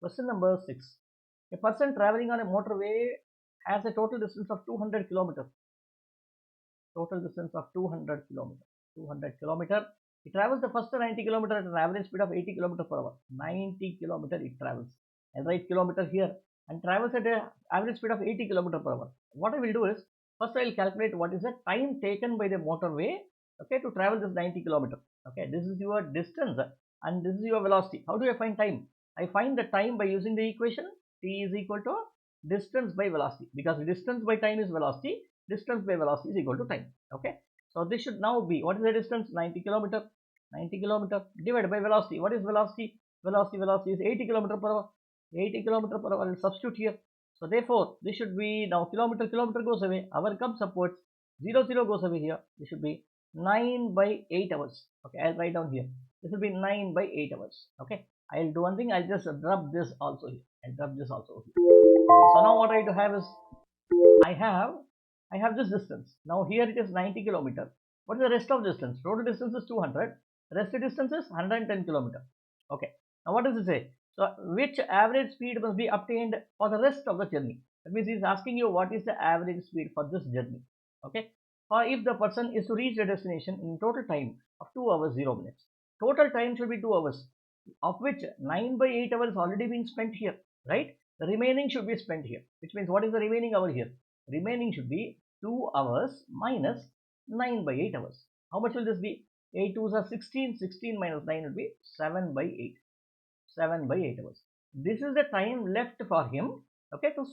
Question number 6. A person traveling on a motorway has a total distance of 200 kilometers. Total distance of 200 kilometers. 200 kilometers. It travels the first 90 kilometers at an average speed of 80 kilometers per hour. 90 kilometers it travels. I'll write kilometer here and travels at an average speed of 80 kilometers per hour. What I will do is, first I will calculate what is the time taken by the motorway, okay, to travel this 90 kilometers. Okay, this is your distance and this is your velocity. How do I find time? I find the time by using the equation t is equal to distance by velocity, because distance by time is velocity, distance by velocity is equal to time. Okay, so this should now be, what is the distance? 90 kilometers. 90 kilometers divided by velocity. What is velocity? Velocity is 80 kilometers per hour. 80 kilometers per hour. I will substitute here. So therefore, this should be, now kilometer goes away. Hour comes upwards. 0 goes away here. This should be 9 by 8 hours. Okay, I'll write down here. This will be 9 by 8 hours. Okay, I'll do one thing. I'll just drop this also here. I'll drop this also here. Okay, so now what I have is, I have this distance. Now here it is 90 kilometers. What is the rest of distance? Total distance is 200. Rest distance is 110 kilometers. Okay. Now what does it say? So which average speed must be obtained for the rest of the journey? That means he is asking you what is the average speed for this journey. Okay. Or if the person is to reach the destination in total time of 2 hours 0 minutes. Total time should be 2 hours, of which 9 by 8 hours already been spent here, right? The remaining should be spent here, which means what is the remaining hour here? Remaining should be 2 hours minus 9 by 8 hours. How much will this be? 8 2s are 16. 16 minus 9 will be 7 by 8. 7 by 8 hours. This is the time left for him, okay, to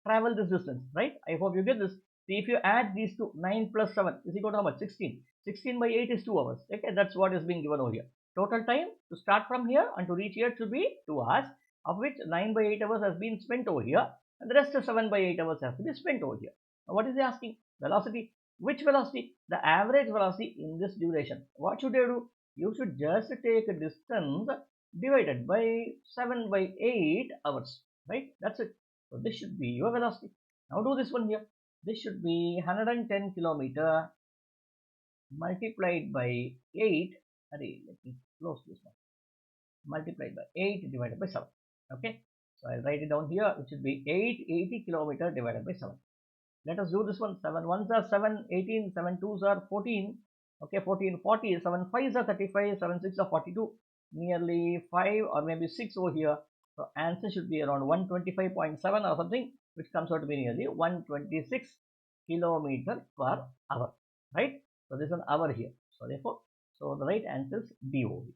travel this distance, right? I hope you get this. See, if you add these two, 9 plus 7 is equal to how much? 16. 16 by 8 is 2 hours. Okay, that's what is being given over here. Total time to start from here and to reach here should be 2 hours, of which 9 by 8 hours has been spent over here, and the rest of 7 by 8 hours has to be spent over here. Now, what is he asking? Velocity. Which velocity? The average velocity in this duration. What should you do? You should just take a distance divided by 7 by 8 hours, right? That's it. So this should be your velocity. Now do this one here. This should be 110 kilometer multiplied by 8. Let me close this one. Multiplied by 8 divided by 7. Okay. So I'll write it down here. It should be 880 kilometer divided by 7. Let us do this one. 7 1s are 7, 18, 7 2s are 14. Okay, 14, 40, 7 5s are 35, 7 6 are 42. Nearly 5 or maybe 6 over here. So answer should be around 125.7 or something, which comes out to be nearly 126 kilometer per hour, right? So this is an hour here. So therefore, so the right answer is D over here.